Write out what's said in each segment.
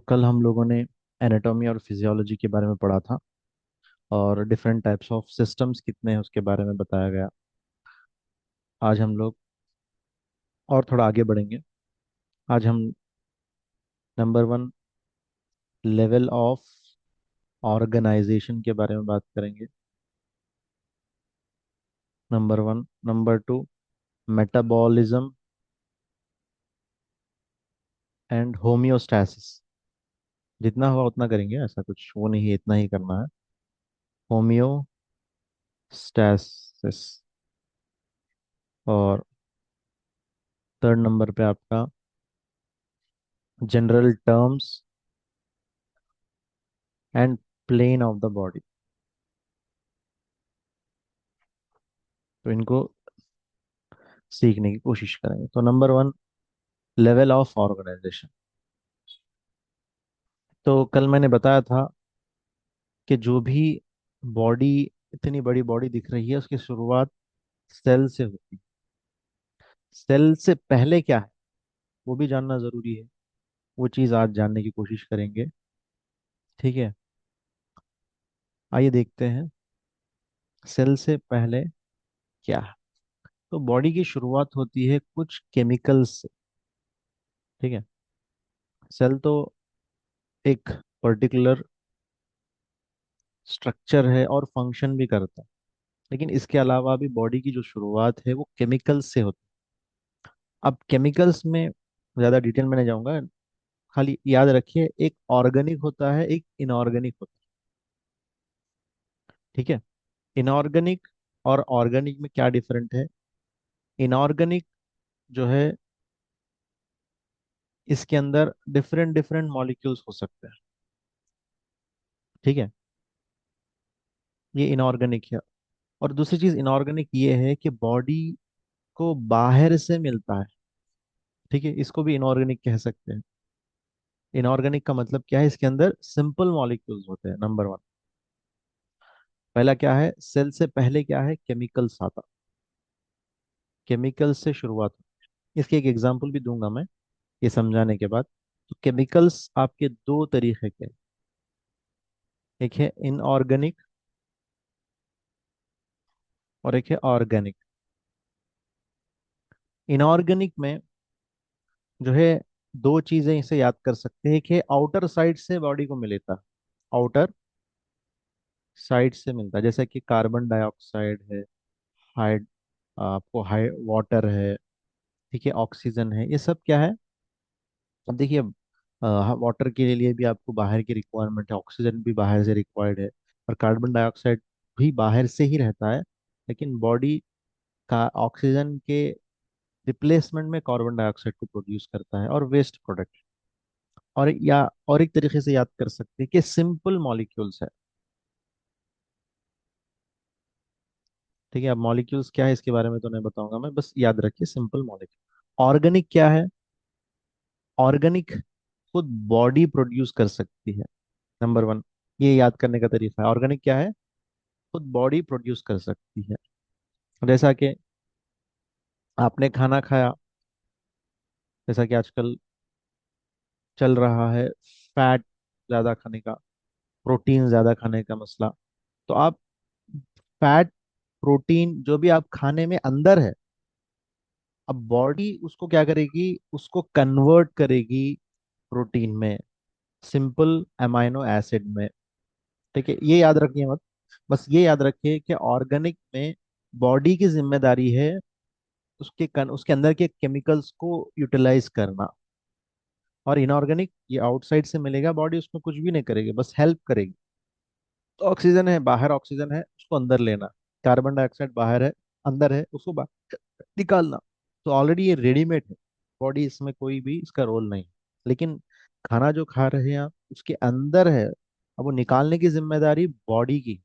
कल हम लोगों ने एनाटॉमी और फिजियोलॉजी के बारे में पढ़ा था। और डिफरेंट टाइप्स ऑफ सिस्टम्स कितने हैं उसके बारे में बताया गया। आज हम लोग और थोड़ा आगे बढ़ेंगे। आज हम number one, level of organization के बारे में बात करेंगे। Number one. Number two, metabolism and homeostasis. जितना हुआ उतना करेंगे, ऐसा कुछ वो नहीं है, इतना ही करना है। होमियोस्टैसिस। और थर्ड नंबर पे आपका general terms and plane of the body. तो इनको सीखने की कोशिश करेंगे। तो number one, level of organization. तो कल मैंने बताया था कि जो भी बॉडी, इतनी बड़ी बॉडी दिख रही है, उसकी शुरुआत सेल से होती है। सेल से पहले क्या है वो भी जानना जरूरी है। वो चीज़ आज जानने की कोशिश करेंगे। ठीक है, आइए देखते हैं सेल से पहले क्या है। तो बॉडी की शुरुआत होती है कुछ केमिकल्स से। ठीक है, सेल तो एक पर्टिकुलर स्ट्रक्चर है और फंक्शन भी करता है, लेकिन इसके अलावा भी बॉडी की जो शुरुआत है वो केमिकल्स से होती है। अब केमिकल्स में ज़्यादा डिटेल में नहीं जाऊंगा। खाली याद रखिए, एक ऑर्गेनिक होता है, एक इनऑर्गेनिक होता है। ठीक है, इनऑर्गेनिक और ऑर्गेनिक में क्या डिफरेंट है। इनऑर्गेनिक जो है, इसके अंदर डिफरेंट डिफरेंट मॉलिक्यूल्स हो सकते हैं। ठीक है, ये इनऑर्गेनिक है। और दूसरी चीज इनऑर्गेनिक ये है कि बॉडी को बाहर से मिलता है। ठीक है, इसको भी इनऑर्गेनिक कह सकते हैं। इनऑर्गेनिक का मतलब क्या है, इसके अंदर सिंपल मॉलिक्यूल्स होते हैं। नंबर वन, पहला क्या है, सेल से पहले क्या है, केमिकल्स आता। केमिकल्स से शुरुआत होती है। इसके एक एग्जांपल भी दूंगा मैं ये समझाने के बाद। तो केमिकल्स आपके दो तरीके के हैं। एक है इनऑर्गेनिक और एक है ऑर्गेनिक। इनऑर्गेनिक में जो है, दो चीजें इसे याद कर सकते हैं। एक है आउटर साइड से बॉडी को मिलेता है, आउटर साइड से मिलता है, जैसे कि कार्बन डाइऑक्साइड है, हाइड आपको हाई वाटर है। ठीक है, ऑक्सीजन है, ये सब क्या है। अब देखिए, वाटर के लिए भी आपको बाहर की रिक्वायरमेंट है, ऑक्सीजन भी बाहर से रिक्वायर्ड है, और कार्बन डाइऑक्साइड भी बाहर से ही रहता है। लेकिन बॉडी का ऑक्सीजन के रिप्लेसमेंट में कार्बन डाइऑक्साइड को प्रोड्यूस करता है और वेस्ट प्रोडक्ट। और या और एक तरीके से याद कर सकते हैं कि सिंपल मॉलिक्यूल्स है। ठीक है, अब मॉलिक्यूल्स क्या है इसके बारे में तो नहीं बताऊंगा मैं, बस याद रखिए सिंपल मॉलिक्यूल। ऑर्गेनिक क्या है, ऑर्गेनिक खुद बॉडी प्रोड्यूस कर सकती है। नंबर वन, ये याद करने का तरीका है। ऑर्गेनिक क्या है, खुद बॉडी प्रोड्यूस कर सकती है। जैसा कि आपने खाना खाया, जैसा कि आजकल चल रहा है फैट ज्यादा खाने का, प्रोटीन ज्यादा खाने का मसला। तो आप फैट, प्रोटीन जो भी आप खाने में अंदर है, अब बॉडी उसको क्या करेगी, उसको कन्वर्ट करेगी प्रोटीन में, सिंपल अमाइनो एसिड में। ठीक है, ये याद रखिए मत। बस ये याद रखिए कि ऑर्गेनिक में बॉडी की जिम्मेदारी है उसके अंदर के केमिकल्स को यूटिलाइज करना। और इनऑर्गेनिक ये आउटसाइड से मिलेगा, बॉडी उसमें कुछ भी नहीं करेगी, बस हेल्प करेगी। तो ऑक्सीजन है बाहर, ऑक्सीजन है उसको अंदर लेना, कार्बन डाइऑक्साइड बाहर है, अंदर है उसको बाहर निकालना। तो ऑलरेडी ये रेडीमेड है, बॉडी इसमें कोई भी इसका रोल नहीं। लेकिन खाना जो खा रहे हैं आप उसके अंदर है, अब वो निकालने की जिम्मेदारी बॉडी की।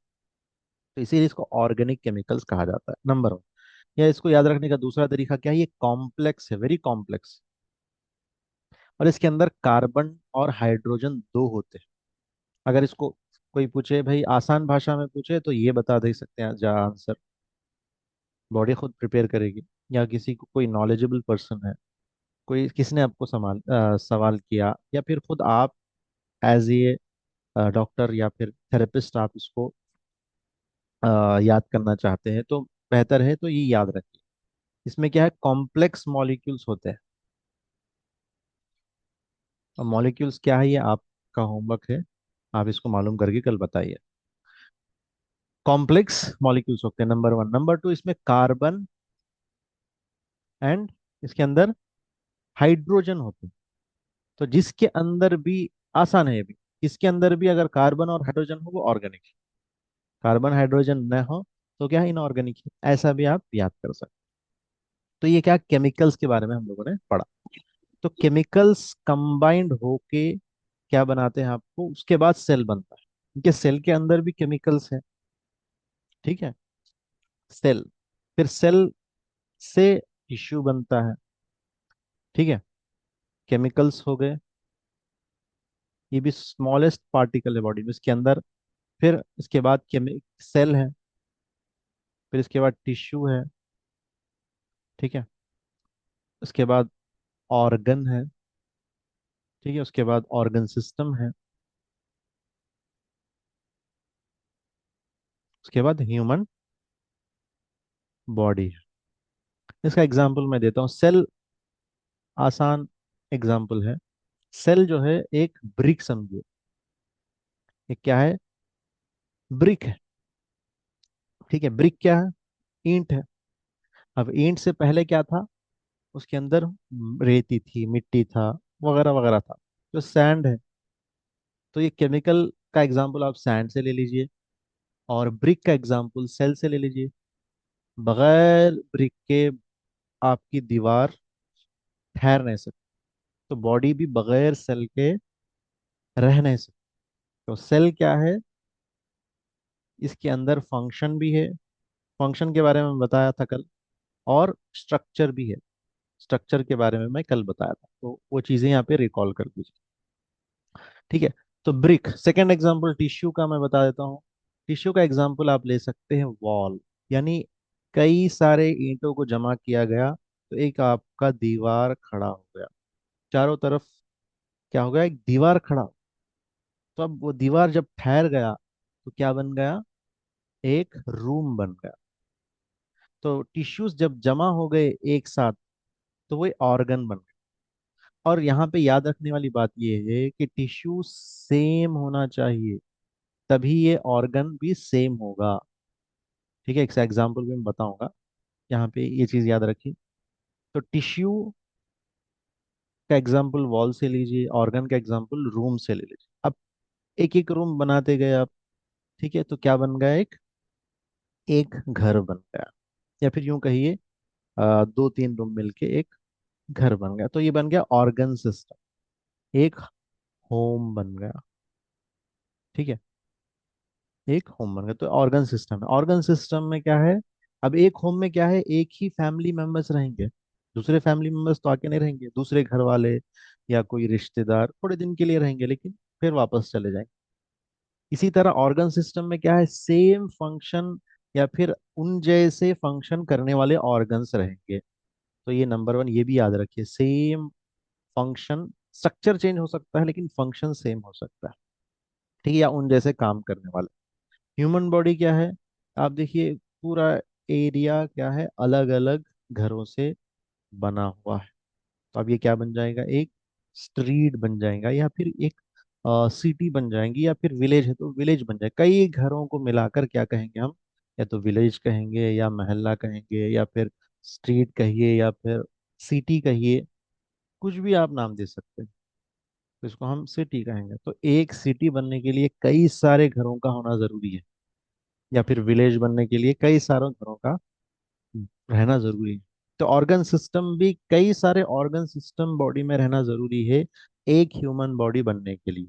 तो इसीलिए इसको ऑर्गेनिक केमिकल्स कहा जाता है। Number one. या इसको याद रखने का दूसरा तरीका क्या है, ये कॉम्प्लेक्स है, वेरी कॉम्प्लेक्स। और इसके अंदर कार्बन और हाइड्रोजन दो होते हैं। अगर इसको कोई पूछे भाई, आसान भाषा में पूछे, तो ये बता दे सकते हैं जा आंसर, बॉडी खुद प्रिपेयर करेगी। या किसी को कोई नॉलेजेबल पर्सन है, कोई किसने आपको सवाल किया, या फिर खुद आप एज ए डॉक्टर या फिर थेरेपिस्ट आप इसको याद करना चाहते हैं, तो बेहतर है तो ये याद रखिए। इसमें क्या है, कॉम्प्लेक्स मॉलिक्यूल्स होते हैं। और मॉलिक्यूल्स क्या है, ये आपका होमवर्क है, आप इसको मालूम करके कल बताइए। कॉम्प्लेक्स मॉलिक्यूल्स होते हैं, नंबर वन। नंबर टू, इसमें कार्बन एंड इसके अंदर हाइड्रोजन होते हैं। तो जिसके अंदर भी, आसान है ये भी, इसके अंदर भी अगर कार्बन और हाइड्रोजन हो वो ऑर्गेनिक है, कार्बन हाइड्रोजन न हो तो क्या है, इनऑर्गेनिक है। ऐसा भी आप याद कर सकते हैं। तो ये क्या, केमिकल्स के बारे में हम लोगों ने पढ़ा। तो केमिकल्स कंबाइंड होके क्या बनाते हैं आपको, उसके बाद सेल बनता है। क्योंकि सेल के अंदर भी केमिकल्स है, ठीक है। सेल, फिर सेल से टिश्यू बनता है, ठीक है। केमिकल्स हो गए, ये भी स्मॉलेस्ट पार्टिकल है बॉडी में, इसके अंदर। फिर इसके बाद केमिक सेल है, फिर इसके बाद टिश्यू है, ठीक है। उसके बाद ऑर्गन है, ठीक है। उसके बाद ऑर्गन सिस्टम है, उसके बाद ह्यूमन बॉडी है। इसका एग्जांपल मैं देता हूँ। सेल आसान एग्जांपल है। सेल जो है एक ब्रिक समझिए, ये क्या है, ब्रिक है, ठीक है। ब्रिक क्या है, ईंट है। अब ईंट से पहले क्या था, उसके अंदर रेती थी, मिट्टी था, वगैरह वगैरह था, जो सैंड है। तो ये केमिकल का एग्जांपल आप सैंड से ले लीजिए, और ब्रिक का एग्जांपल सेल से ले लीजिए। बगैर ब्रिक के आपकी दीवार ठहर नहीं सकती, तो बॉडी भी बगैर सेल के रह नहीं सकती। तो सेल क्या है, इसके अंदर फंक्शन भी है, फंक्शन के बारे में बताया था कल, और स्ट्रक्चर भी है, स्ट्रक्चर के बारे में मैं कल बताया था। तो वो चीजें यहाँ पे रिकॉल कर दीजिए, ठीक है। तो ब्रिक, सेकेंड एग्जांपल टिश्यू का मैं बता देता हूँ। टिश्यू का एग्जांपल आप ले सकते हैं वॉल, यानी कई सारे ईंटों को जमा किया गया तो एक आपका दीवार खड़ा हो गया, चारों तरफ क्या हो गया, एक दीवार खड़ा। तो अब वो दीवार जब ठहर गया तो क्या बन गया, एक रूम बन गया। तो टिश्यूज जब जमा हो गए एक साथ तो वो ऑर्गन बन गए। और यहाँ पे याद रखने वाली बात ये है कि टिश्यू सेम होना चाहिए, तभी ये ऑर्गन भी सेम होगा, ठीक है। एक एग्जाम्पल भी मैं बताऊंगा, यहाँ पे ये चीज याद रखिए। तो टिश्यू का एग्जाम्पल वॉल से लीजिए, ऑर्गन का एग्जाम्पल रूम से ले लीजिए। अब एक एक रूम बनाते गए आप, ठीक है, तो क्या बन गया, एक एक घर बन गया। या फिर यूं कहिए, दो तीन रूम मिलके एक घर बन गया, तो ये बन गया ऑर्गन सिस्टम, एक होम बन गया, ठीक है। एक होम बन गया, तो ऑर्गन सिस्टम है। ऑर्गन सिस्टम में क्या है, अब एक होम में क्या है, एक ही फैमिली मेंबर्स रहेंगे, दूसरे फैमिली मेंबर्स तो आके नहीं रहेंगे, दूसरे घर वाले या कोई रिश्तेदार थोड़े दिन के लिए रहेंगे, लेकिन फिर वापस चले जाएंगे। इसी तरह ऑर्गन सिस्टम में क्या है, सेम फंक्शन या फिर उन जैसे फंक्शन करने वाले ऑर्गन्स रहेंगे। तो ये नंबर वन, ये भी याद रखिए, सेम फंक्शन, स्ट्रक्चर चेंज हो सकता है लेकिन फंक्शन सेम हो सकता है, ठीक है, या उन जैसे काम करने वाले। ह्यूमन बॉडी क्या है, आप देखिए, पूरा एरिया क्या है, अलग अलग घरों से बना हुआ है। तो अब ये क्या बन जाएगा, एक स्ट्रीट बन जाएगा, या फिर एक सिटी बन जाएंगी, या फिर विलेज है तो विलेज बन जाएगा। कई घरों को मिलाकर क्या कहेंगे हम, या तो विलेज कहेंगे, या मोहल्ला कहेंगे, या फिर स्ट्रीट कहिए, या फिर सिटी कहिए, कुछ भी आप नाम दे सकते हैं। तो इसको हम सिटी कहेंगे। तो एक सिटी बनने के लिए कई सारे घरों का होना जरूरी है, या फिर विलेज बनने के लिए कई सारे घरों का रहना जरूरी है। तो ऑर्गन सिस्टम भी, कई सारे ऑर्गन सिस्टम बॉडी में रहना जरूरी है एक ह्यूमन बॉडी बनने के लिए,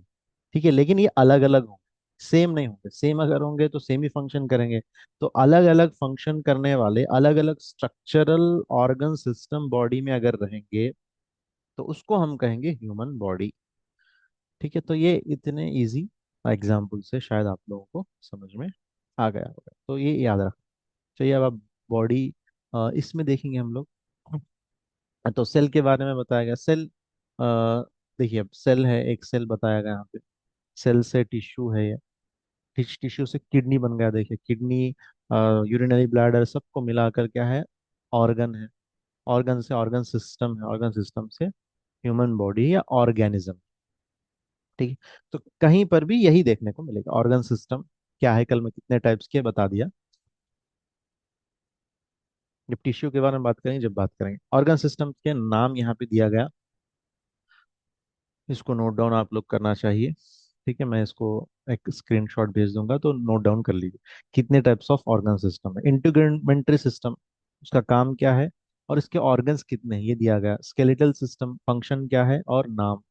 ठीक है। लेकिन ये अलग अलग होंगे, सेम नहीं होंगे। सेम अगर होंगे तो सेम ही फंक्शन करेंगे। तो अलग अलग फंक्शन करने वाले अलग अलग स्ट्रक्चरल ऑर्गन सिस्टम बॉडी में अगर रहेंगे तो उसको हम कहेंगे ह्यूमन बॉडी, ठीक है। तो ये इतने इजी एग्जाम्पल से शायद आप लोगों को समझ में आ गया होगा, तो ये याद रख। चलिए अब आप बॉडी इसमें देखेंगे हम लोग। तो सेल के बारे में बताया गया। सेल, देखिए अब सेल है, एक सेल बताया गया यहाँ पे। सेल से टिश्यू है ये, टिश्यू से किडनी बन गया। देखिए किडनी, यूरिनरी ब्लैडर, सबको मिलाकर क्या है, ऑर्गन है। ऑर्गन से ऑर्गन सिस्टम है, ऑर्गन सिस्टम से ह्यूमन बॉडी या ऑर्गेनिज्म। ठीक है। तो कहीं पर भी यही देखने को मिलेगा, ऑर्गन सिस्टम क्या है, कल मैं कितने टाइप्स के बता दिया। जब टिश्यू के बारे में बात करेंगे, जब बात करेंगे ऑर्गन सिस्टम के नाम यहाँ पे दिया गया, इसको नोट डाउन आप लोग करना चाहिए। ठीक है, मैं इसको एक स्क्रीनशॉट भेज दूंगा, तो नोट डाउन कर लीजिए। कितने टाइप्स ऑफ ऑर्गन सिस्टम है, इंटीग्रेटरी सिस्टम, उसका काम क्या है, और इसके ऑर्गन्स कितने हैं ये दिया गया। स्केलेटल सिस्टम, फंक्शन क्या है और नाम,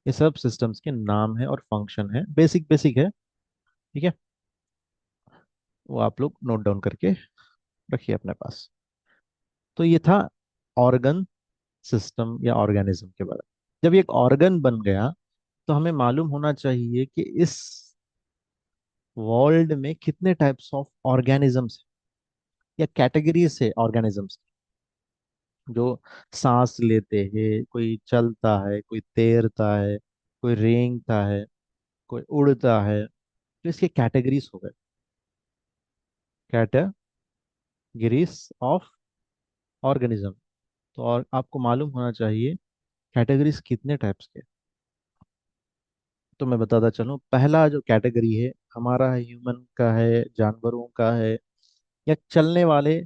ये सब सिस्टम्स के नाम है और फंक्शन है, बेसिक बेसिक है। ठीक है, वो आप लोग नोट डाउन करके रखिए अपने पास। तो ये था ऑर्गन सिस्टम या ऑर्गेनिज्म के बारे में। जब ये एक ऑर्गन बन गया, तो हमें मालूम होना चाहिए कि इस वर्ल्ड में कितने टाइप्स ऑफ ऑर्गेनिजम्स या कैटेगरीज है ऑर्गेनिजम्स, जो सांस लेते हैं, कोई चलता है, कोई तैरता है, कोई रेंगता है, कोई उड़ता है। तो इसके कैटेगरीज हो गए, कैटेगरीज ऑफ ऑर्गेनिज्म। तो और आपको मालूम होना चाहिए कैटेगरीज कितने टाइप्स के। तो मैं बताता चलूं, पहला जो कैटेगरी है हमारा है, ह्यूमन का है, जानवरों का है, या चलने वाले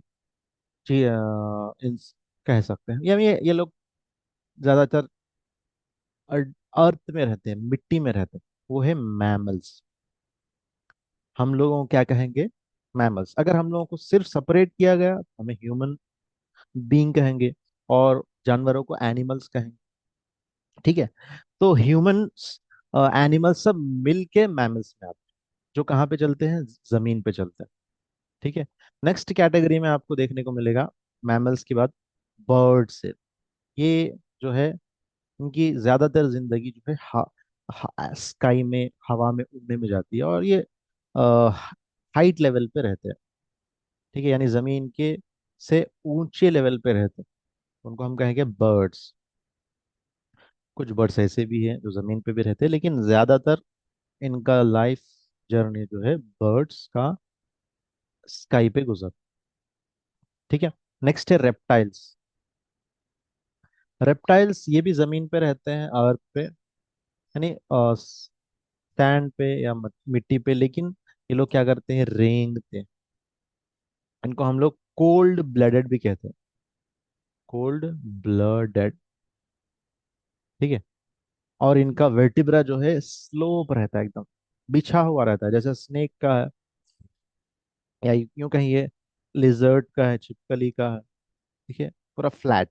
जी, कह सकते हैं, या ये लोग ज्यादातर अर्थ में रहते हैं, मिट्टी में रहते हैं, वो है मैमल्स। हम लोगों को क्या कहेंगे, मैमल्स। अगर हम लोगों को सिर्फ सेपरेट किया गया तो हमें ह्यूमन बीइंग कहेंगे, और जानवरों को एनिमल्स कहेंगे। ठीक है। तो ह्यूमंस, एनिमल्स सब मिल के मैमल्स में आते हैं, जो कहाँ पे चलते हैं, जमीन पे चलते हैं। ठीक है। नेक्स्ट कैटेगरी में आपको देखने को मिलेगा, मैमल्स के बाद बर्ड्स है। ये जो है, उनकी ज्यादातर जिंदगी जो है स्काई में, हवा में उड़ने में जाती है, और ये हाइट लेवल पे रहते हैं। ठीक है, यानी जमीन के से ऊंचे लेवल पे रहते हैं, उनको हम कहेंगे बर्ड्स। कुछ बर्ड्स ऐसे भी हैं जो जमीन पे भी रहते हैं, लेकिन ज्यादातर इनका लाइफ जर्नी जो है बर्ड्स का स्काई पे गुजर। ठीक है। नेक्स्ट है रेप्टाइल्स। रेप्टाइल्स ये भी जमीन पे रहते हैं, अर्थ पे, यानी सैंड पे या मिट्टी पे, लेकिन ये लोग क्या करते हैं, रेंगते हैं। इनको हम लोग कोल्ड ब्लडेड भी कहते हैं, कोल्ड ब्लडेड। ठीक है। और इनका वर्टिब्रा जो है स्लोप रहता है, एकदम बिछा हुआ रहता है, जैसे स्नेक का है, या यूं कहिए लिजर्ड का है, छिपकली का है। ठीक है, पूरा फ्लैट।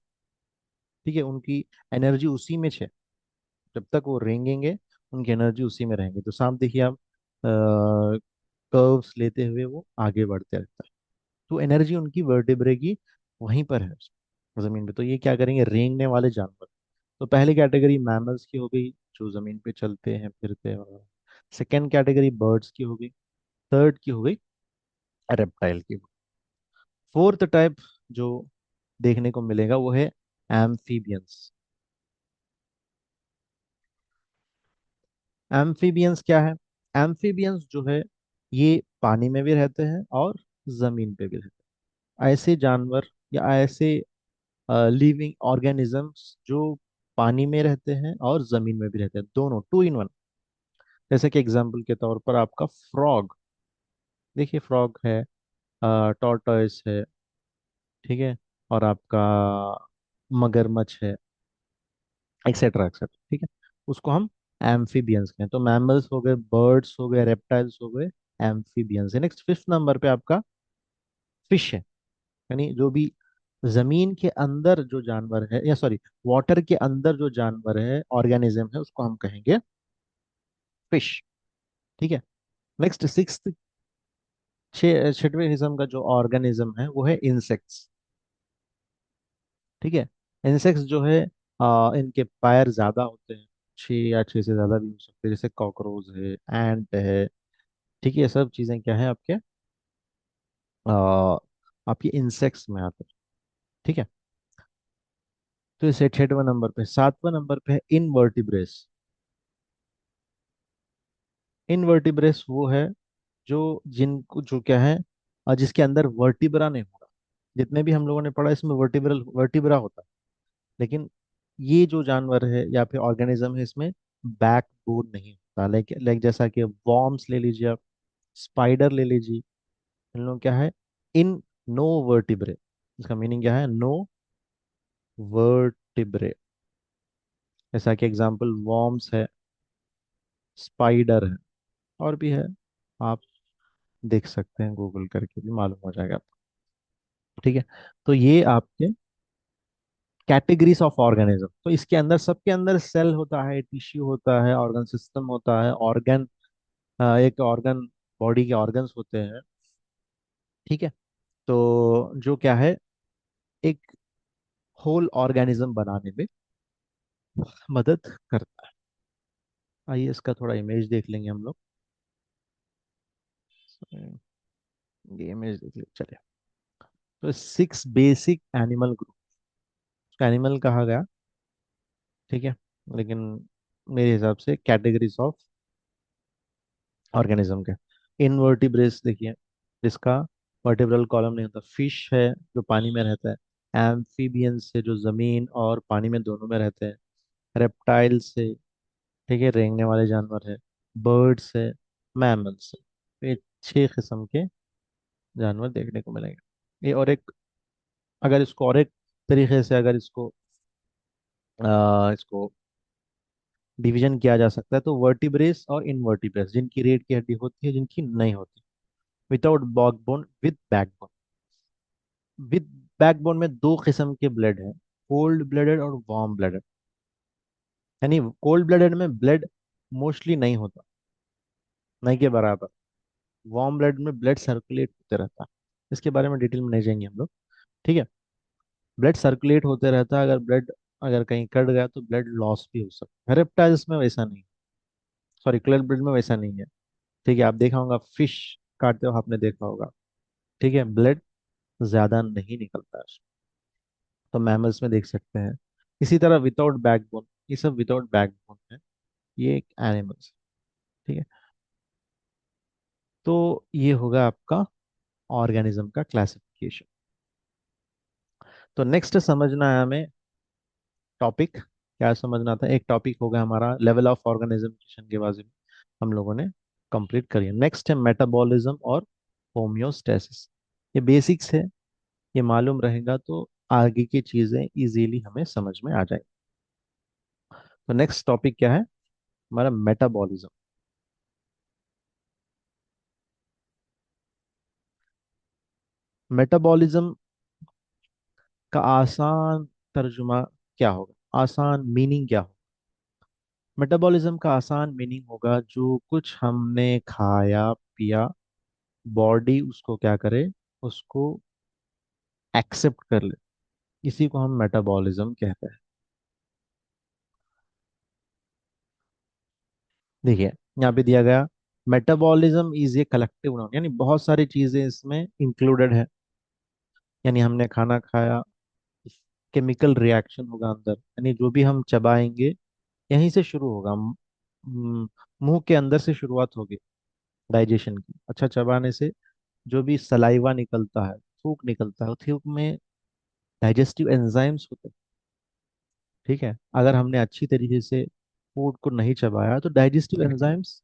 ठीक है, उनकी एनर्जी उसी में है, जब तक वो रेंगेंगे उनकी एनर्जी उसी में रहेंगे। तो सांप देखिए आप, कर्व्स लेते हुए वो आगे बढ़ते रहता है, तो एनर्जी उनकी वर्टिब्रे की वहीं पर है, जमीन पे। तो ये क्या करेंगे, रेंगने वाले जानवर। तो पहली कैटेगरी मैमल्स की हो गई, जो जमीन पे चलते हैं फिरते हैं वगैरह। सेकेंड कैटेगरी बर्ड्स की हो गई। थर्ड की हो गई रेप्टाइल की। फोर्थ टाइप जो देखने को मिलेगा वो है एम्फीबियंस। एम्फीबियंस क्या है, एम्फीबियंस जो है ये पानी में भी रहते हैं और जमीन पे भी रहते हैं। ऐसे जानवर या ऐसे लिविंग ऑर्गेनिजम्स जो पानी में रहते हैं और जमीन में भी रहते हैं, दोनों, टू इन वन। जैसे कि एग्जाम्पल के तौर पर आपका फ्रॉग, देखिए फ्रॉग है, टॉर्टोइस है। ठीक है। और आपका मगरमच्छ है, एक्सेट्रा एक्सेट्रा। ठीक है, उसको हम एम्फीबियंस कहें। तो मैमल्स हो गए, बर्ड्स हो गए, रेप्टाइल्स हो गए, एम्फीबियंस है। नेक्स्ट फिफ्थ नंबर पे आपका फिश है, यानी जो भी जमीन के अंदर जो जानवर है, या सॉरी, वाटर के अंदर जो जानवर है, ऑर्गेनिज्म है, उसको हम कहेंगे फिश। ठीक है। नेक्स्ट सिक्स्थ, छठवें किस्म का जो ऑर्गेनिज्म है वो है इंसेक्ट्स। ठीक है। इंसेक्ट्स जो है, इनके पैर ज्यादा होते हैं, 6 या 6 से ज्यादा भी हो सकते हैं, जैसे कॉकरोच है, एंट है। ठीक है, ये सब चीजें क्या है आपके, आ, आपके इंसेक्ट्स में आते हैं। ठीक है। तो इसे 6वें नंबर पे, 7वें नंबर पे है इनवर्टिब्रेस। इनवर्टिब्रेस वो है जो, जिनको जो क्या है, जिसके अंदर वर्टिब्रा नहीं होगा। जितने भी हम लोगों ने पढ़ा इसमें वर्टिब्रल वर्टिब्रा होता है, लेकिन ये जो जानवर है या फिर ऑर्गेनिज्म है इसमें बैक बोन नहीं होता। लाइक लाइक जैसा कि वॉर्म्स ले लीजिए आप, स्पाइडर ले लीजिए, इन लोग क्या है, इन नो वर्टिब्रे। इसका मीनिंग क्या है, नो वर्टिब्रे। जैसा कि एग्जांपल वॉर्म्स है, स्पाइडर है, और भी है, आप देख सकते हैं, गूगल करके भी मालूम हो जाएगा आपको। ठीक है, तो ये आपके कैटेगरीज ऑफ ऑर्गेनिज्म। तो इसके अंदर, सबके अंदर सेल होता है, टिश्यू होता है, ऑर्गन सिस्टम होता है, ऑर्गन, एक ऑर्गन, बॉडी के ऑर्गन्स होते हैं। ठीक है, तो जो क्या है, एक होल ऑर्गेनिज्म बनाने में मदद करता है। आइए इसका थोड़ा इमेज देख लेंगे हम लोग। ये इमेज देख ले चलिए। तो 6 बेसिक एनिमल ग्रुप, एनिमल कहा गया, ठीक है, लेकिन मेरे हिसाब से कैटेगरीज ऑफ ऑर्गेनिज्म के। इनवर्टिब्रेस देखिए, जिसका वर्टिब्रल कॉलम नहीं होता। फिश है जो पानी में रहता है। एम्फीबियंस है जो जमीन और पानी में दोनों में रहते हैं। रेप्टाइल्स है, ठीक है, रेंगने वाले जानवर है। बर्ड्स है, मैमल्स है। ये 6 किस्म के जानवर देखने को मिलेंगे। ये और एक, अगर इसको और एक तरीके से, अगर इसको इसको डिवीजन किया जा सकता है, तो वर्टिब्रेस और इनवर्टिब्रेस, जिनकी रीढ़ की हड्डी होती है, जिनकी नहीं होती। Without backbone, with backbone. With backbone में 2 किस्म के ब्लड है, कोल्ड ब्लडेड और वार्म ब्लडेड। यानी कोल्ड ब्लडेड में ब्लड मोस्टली नहीं होता, नहीं के बराबर। वार्म ब्लड में ब्लड सर्कुलेट होते रहता है। इसके बारे में डिटेल में नहीं जाएंगे हम लोग। ठीक है, ब्लड सर्कुलेट होते रहता है। अगर ब्लड, अगर कहीं कट गया तो ब्लड लॉस भी हो सकता है। रेप्टाइल्स में वैसा नहीं, सॉरी, क्लड ब्लड में वैसा नहीं है। ठीक है, आप देखा होगा फिश काटते हो, आपने देखा होगा। ठीक है, ब्लड ज्यादा नहीं निकलता है। तो मैमल्स में देख सकते हैं। इसी तरह विदाउट बैकबोन, ये सब विदाउट बैकबोन है, ये एक एनिमल्स। ठीक है, तो ये होगा आपका ऑर्गेनिज्म का क्लासिफिकेशन। तो नेक्स्ट समझना है हमें टॉपिक, क्या समझना था, एक टॉपिक होगा हमारा लेवल ऑफ ऑर्गेनाइजेशन के बारे में, हम लोगों ने कंप्लीट करिए। नेक्स्ट है मेटाबॉलिज्म और होम्योस्टेसिस। ये बेसिक्स है, ये मालूम रहेगा तो आगे की चीजें इजीली हमें समझ में आ जाएगी। तो नेक्स्ट टॉपिक क्या है हमारा, मेटाबॉलिज्म। मेटाबॉलिज्म का आसान तर्जुमा क्या होगा, आसान मीनिंग क्या होगा? मेटाबॉलिज्म का आसान मीनिंग होगा, जो कुछ हमने खाया पिया, बॉडी उसको क्या करे, उसको एक्सेप्ट कर ले, इसी को हम मेटाबॉलिज्म कहते हैं। देखिए, यहाँ पे दिया गया, metabolism is a collective noun, यानी बहुत सारी चीजें इसमें इंक्लूडेड है। यानी हमने खाना खाया, केमिकल रिएक्शन होगा अंदर, यानी जो भी हम चबाएंगे यहीं से शुरू होगा। मुंह के अंदर से शुरुआत होगी डाइजेशन की। अच्छा, चबाने से जो भी सलाइवा निकलता है, थूक निकलता है, थूक में डाइजेस्टिव एंजाइम्स होते हैं। ठीक है, अगर हमने अच्छी तरीके से फूड को नहीं चबाया तो डाइजेस्टिव एंजाइम्स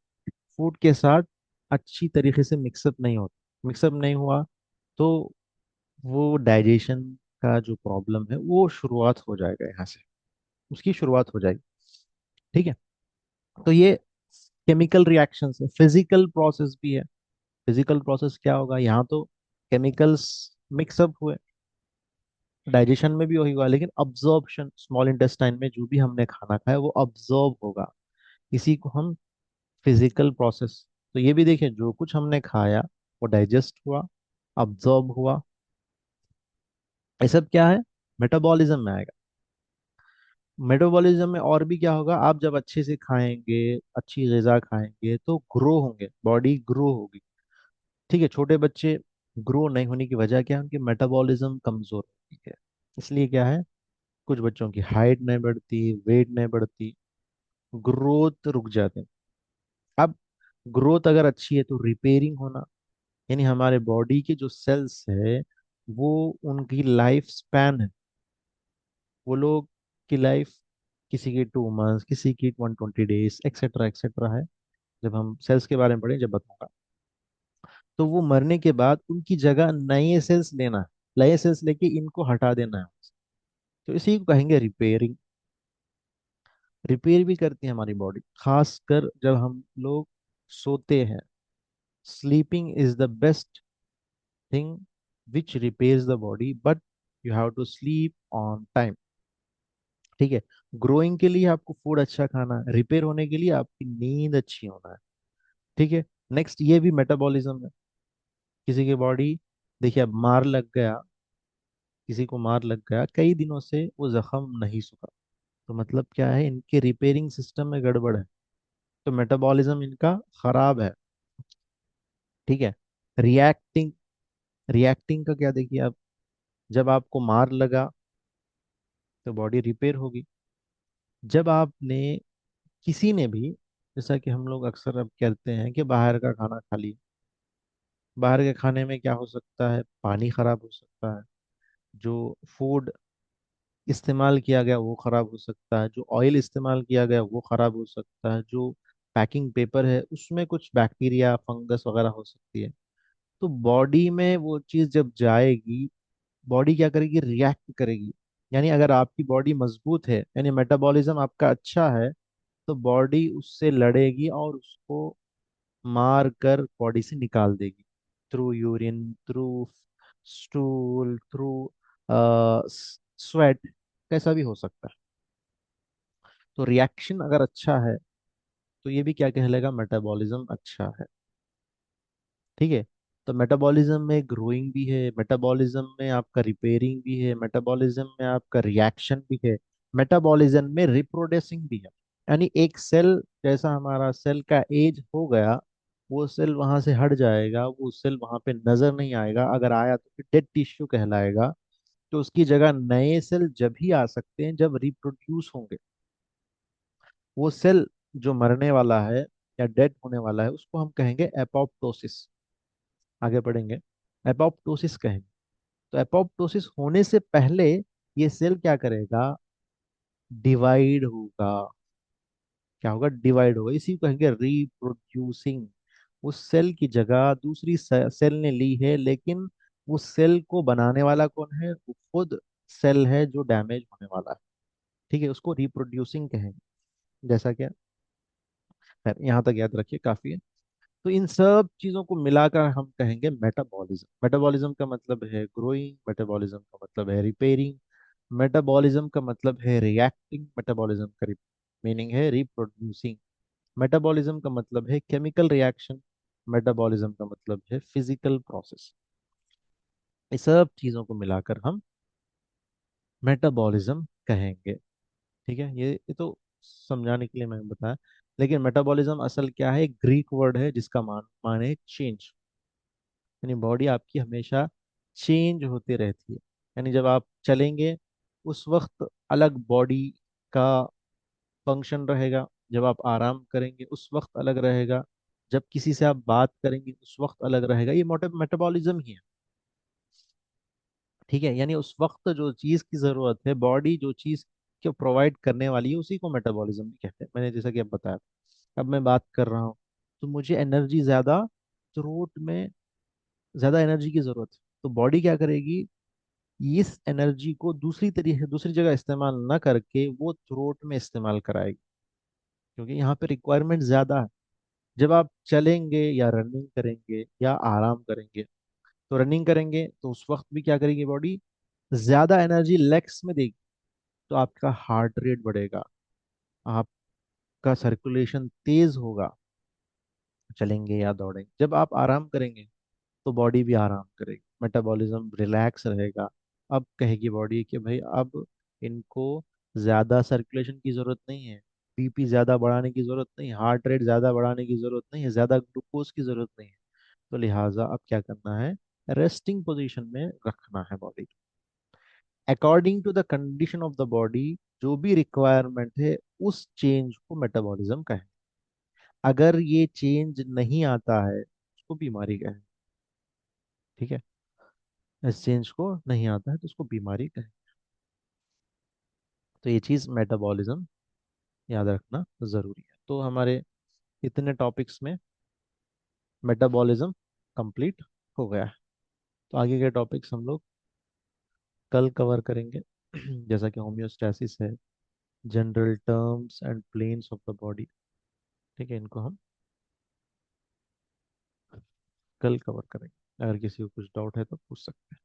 फूड के साथ अच्छी तरीके से मिक्सअप नहीं होता। मिक्सअप नहीं हुआ तो वो डाइजेशन का जो प्रॉब्लम है वो शुरुआत हो जाएगा, यहाँ से उसकी शुरुआत हो जाएगी। ठीक है, तो ये केमिकल रिएक्शन है, फिजिकल प्रोसेस भी है। फिजिकल प्रोसेस क्या होगा, यहाँ तो केमिकल्स मिक्सअप हुए, डाइजेशन में भी होगा, लेकिन अब्जॉर्प्शन, स्मॉल इंटेस्टाइन में जो भी हमने खाना खाया वो अब्जॉर्ब होगा, इसी को हम फिजिकल प्रोसेस। तो ये भी देखिए, जो कुछ हमने खाया वो डाइजेस्ट हुआ, अब्जॉर्ब हुआ, ये सब क्या है, मेटाबॉलिज्म में आएगा। मेटाबॉलिज्म में और भी क्या होगा, आप जब अच्छे से खाएंगे, अच्छी ग़िज़ा खाएंगे तो ग्रो होंगे, बॉडी ग्रो होगी। ठीक है, छोटे बच्चे ग्रो नहीं होने की वजह क्या है, उनकी मेटाबॉलिज्म कमजोर होती है। इसलिए क्या है, कुछ बच्चों की हाइट नहीं बढ़ती, वेट नहीं बढ़ती, ग्रोथ रुक जाते हैं। अब ग्रोथ अगर अच्छी है तो रिपेयरिंग होना, यानी हमारे बॉडी के जो सेल्स है वो, उनकी लाइफ स्पैन है, वो लोग की लाइफ, किसी की 2 मंथ्स, किसी की 120 डेज, एक्सेट्रा एक्सेट्रा है। जब हम सेल्स के बारे में पढ़ें जब बताऊंगा। तो वो मरने के बाद उनकी जगह नए सेल्स लेना है, नए सेल्स लेके इनको हटा देना है। तो इसी को कहेंगे रिपेयरिंग। रिपेयर भी करती है हमारी बॉडी, खासकर जब हम लोग सोते हैं। Sleeping is the best thing which repairs the body, but you have to sleep on time. ठीक है। ग्रोइंग के लिए आपको फूड अच्छा खाना है, रिपेयर होने के लिए आपकी नींद अच्छी होना है। ठीक है। नेक्स्ट, ये भी मेटाबॉलिज्म है। किसी की बॉडी, देखिए अब मार लग गया, किसी को मार लग गया, कई दिनों से वो जख्म नहीं सूखा, तो मतलब क्या है, इनके रिपेयरिंग सिस्टम में गड़बड़ है, तो मेटाबॉलिज्म इनका खराब है। ठीक है। रिएक्टिंग, रिएक्टिंग का क्या, देखिए आप, जब आपको मार लगा तो बॉडी रिपेयर होगी। जब आपने, किसी ने भी, जैसा कि हम लोग अक्सर अब कहते हैं कि बाहर का खाना खा लिया, बाहर के खाने में क्या हो सकता है, पानी खराब हो सकता है, जो फूड इस्तेमाल किया गया वो खराब हो सकता है, जो ऑयल इस्तेमाल किया गया वो खराब हो सकता है, जो पैकिंग पेपर है उसमें कुछ बैक्टीरिया फंगस वगैरह हो सकती है। तो बॉडी में वो चीज़ जब जाएगी, बॉडी क्या करेगी, रिएक्ट करेगी। यानी अगर आपकी बॉडी मजबूत है, यानी मेटाबॉलिज्म आपका अच्छा है, तो बॉडी उससे लड़ेगी और उसको मार कर बॉडी से निकाल देगी, through urine, through stool, through sweat, कैसा भी हो सकता है। तो रिएक्शन अगर अच्छा है तो ये भी क्या कहलाएगा, मेटाबॉलिज्म अच्छा है। ठीक है। तो मेटाबॉलिज्म में ग्रोइंग भी है, मेटाबॉलिज्म में आपका रिपेयरिंग भी है, मेटाबॉलिज्म में आपका रिएक्शन भी है, मेटाबॉलिज्म में रिप्रोड्यूसिंग भी है। यानी एक सेल, जैसा हमारा सेल का एज हो गया, वो सेल वहां से हट जाएगा, वो सेल वहां पे नजर नहीं आएगा, अगर आया तो फिर डेड टिश्यू कहलाएगा। तो उसकी जगह नए सेल जब ही आ सकते हैं जब रिप्रोड्यूस होंगे। वो सेल जो मरने वाला है या डेड होने वाला है उसको हम कहेंगे एपोप्टोसिस। आगे पढ़ेंगे, एपोप्टोसिस कहेंगे। तो एपोप्टोसिस होने से पहले ये सेल क्या करेगा, डिवाइड होगा। क्या होगा, डिवाइड होगा, इसी को कहेंगे रिप्रोड्यूसिंग। उस सेल की जगह दूसरी सेल ने ली है, लेकिन उस सेल को बनाने वाला कौन है, वो खुद सेल है जो डैमेज होने वाला है। ठीक है, उसको रिप्रोड्यूसिंग कहेंगे। जैसा क्या, खैर यहाँ तक याद रखिए, काफी है। तो इन सब चीजों को मिलाकर हम कहेंगे मेटाबॉलिज्म। मेटाबॉलिज्म का मतलब है ग्रोइंग, मेटाबॉलिज्म का मतलब है रिपेयरिंग, मेटाबॉलिज्म का मतलब है रिएक्टिंग, मेटाबॉलिज्म का मीनिंग है रिप्रोड्यूसिंग, मेटाबॉलिज्म का मतलब है केमिकल रिएक्शन, मेटाबॉलिज्म का मतलब है फिजिकल प्रोसेस। इस सब चीजों को मिलाकर हम मेटाबॉलिज्म कहेंगे। ठीक है, ये तो समझाने के लिए मैंने बताया। लेकिन मेटाबॉलिज्म असल क्या है, ग्रीक वर्ड है जिसका माने चेंज। यानी बॉडी आपकी हमेशा चेंज होती रहती है। यानी जब आप चलेंगे उस वक्त अलग बॉडी का फंक्शन रहेगा, जब आप आराम करेंगे उस वक्त अलग रहेगा, जब किसी से आप बात करेंगे उस वक्त अलग रहेगा। ये मेटाबॉलिज्म ही है। ठीक है, यानी उस वक्त जो चीज़ की ज़रूरत है, बॉडी जो चीज़ को प्रोवाइड करने वाली है, उसी को मेटाबॉलिज्म भी कहते हैं। मैंने जैसा कि अब बताया, अब मैं बात कर रहा हूँ तो मुझे एनर्जी ज़्यादा, थ्रोट में ज़्यादा एनर्जी की ज़रूरत है, तो बॉडी क्या करेगी, इस एनर्जी को दूसरी तरीके, दूसरी जगह इस्तेमाल ना करके वो थ्रोट में इस्तेमाल कराएगी, क्योंकि यहाँ पे रिक्वायरमेंट ज़्यादा है। जब आप चलेंगे या रनिंग करेंगे या आराम करेंगे, तो रनिंग करेंगे तो उस वक्त भी क्या करेगी बॉडी, ज़्यादा एनर्जी लेग्स में देगी, तो आपका हार्ट रेट बढ़ेगा, आपका सर्कुलेशन तेज होगा, चलेंगे या दौड़ेंगे। जब आप आराम करेंगे तो बॉडी भी आराम करेगी, मेटाबॉलिज्म रिलैक्स रहेगा। अब कहेगी बॉडी कि भाई अब इनको ज़्यादा सर्कुलेशन की ज़रूरत नहीं है, बीपी ज़्यादा बढ़ाने की ज़रूरत नहीं है, हार्ट रेट ज़्यादा बढ़ाने की ज़रूरत नहीं है, ज़्यादा ग्लूकोज की ज़रूरत नहीं है। तो लिहाजा अब क्या करना है, रेस्टिंग पोजीशन में रखना है body. According to the condition of the body जो भी रिक्वायरमेंट है उस चेंज को मेटाबॉलिज्म कहें। अगर ये चेंज नहीं आता है उसको बीमारी कहें। ठीक है, इस चेंज को नहीं आता है तो उसको बीमारी कहें। तो ये चीज मेटाबॉलिज्म याद रखना जरूरी है। तो हमारे इतने टॉपिक्स में मेटाबॉलिज्म कंप्लीट हो गया है। तो आगे के टॉपिक्स हम लोग कल कवर करेंगे। जैसा कि होम्योस्टैसिस है, general terms and planes of the body. ठीक है, इनको हम कल कवर करेंगे। अगर किसी को कुछ डाउट है तो पूछ सकते हैं।